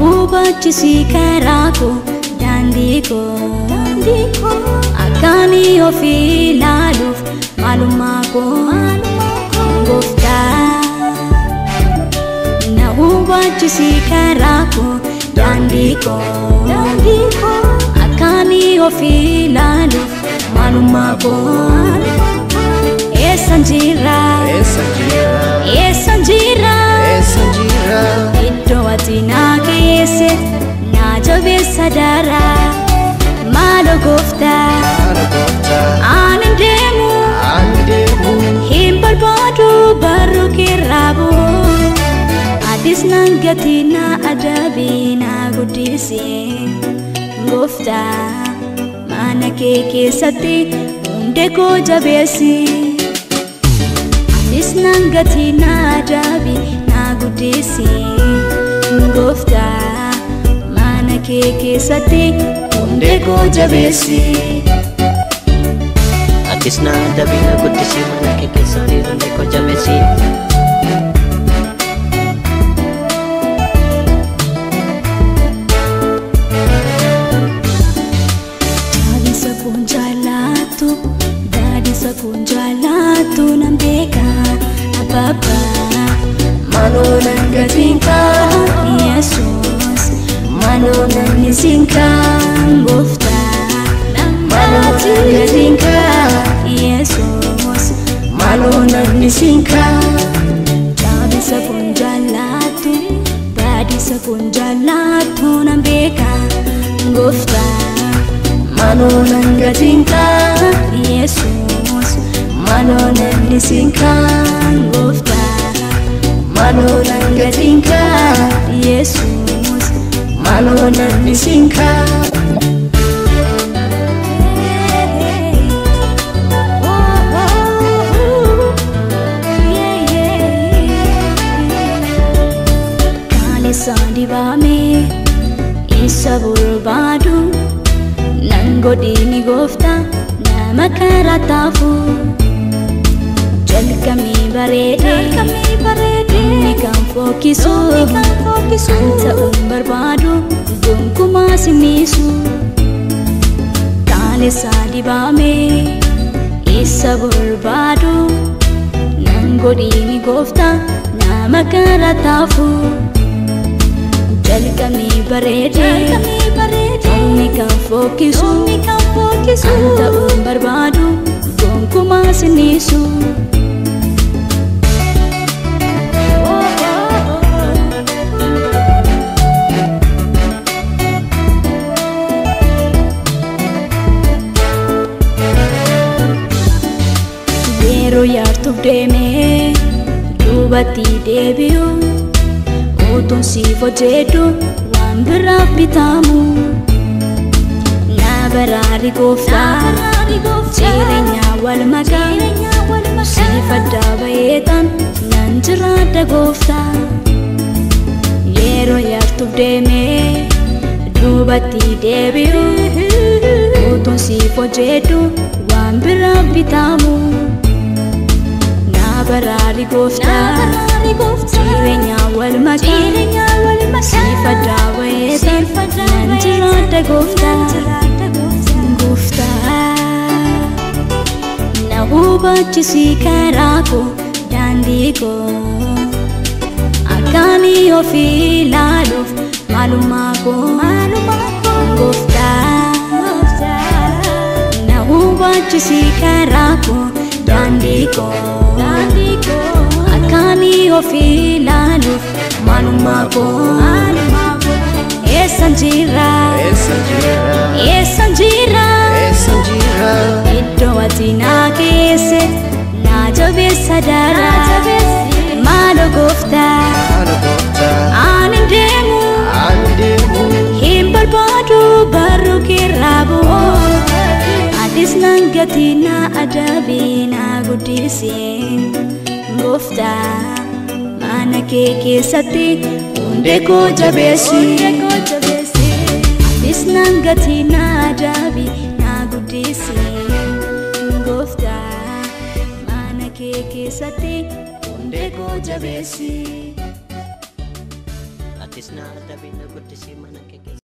hubachisi karaa koo daandii koo akkaani ofii ilaaluuf maalummaa koo gooftaa na hubachisi karaa koo daandii koo akkaani ofii ilaaluuf maalummaa koo eessan jira iddoo ati naa keesse naa jabeessa daraa maalo gooftaa ani deemu hin barbaadu barru kirraabu atis nan gati naa adabii naa guddisi gooftaa mana kee keessatti hundee koo jabeessi atis nan gati naa adabii naa guddisi gooftaa mana kee keessatti hundee koo jabeessi atis na adabii naa guddisi mana kee keessatti hundee koo jabeessi daadhiisa kun jaalatu nan beeka ababa malolan gatinka Yesus malolan nisinka gooftaa malolan gatinka Yesus malolan nisinka daadhiisa kun jaalatu nan beeka gooftaa malolan gatinka Yesus malolan nisinka gooftaa malolan gatinka Yesus malolan nisinka kaleessa dibame isa barbaadu nan godini gooftaa nama karaa taafu jalqabni bareede inni kan fokkisu ta'uun barbaadu gonkumaa simisu kaleessa dibame isa barbaadu nan godini gooftaa nama karaa taafu jalqabni bareede inni kan fokkisu ta'uun barbaadu gonkumaa simisu yeroo yaartuuf deemee duubatti deebi'u utuun siif hojjedhu waan biraaf bitamu na baraari gooftaa jireenya wal makaa siif addaa bayeetan nan jiraadha gooftaa yeroo yaartuuf deemee duubatti deebi'u utuun siif hojjedhu waan biraaf bitamu na baraari gooftaa jireenya wal makaa siif addaa bayeetan nan jiraadha gooftaa na hubachisi karaa koo daandii koo akkaani ofii ilaaluuf maalummaa koo gooftaa na hubachisi karaa koo daandii koo akkaani ofii ilaaluuf maalummaa koo eessan jira iddoo ati naa keesse naa jabeessa daraa maalo gooftaa ani deemu hin barbaadu barru kirraabu atis nan gati naa adabii naa guddisi gooftaa mana kee keessatti hundee koo jabeessi atis nan gati naa adabii naa guddisi gooftaa mana kee keessatti hundee koo jabeessi atis na dabina guddisi mana kee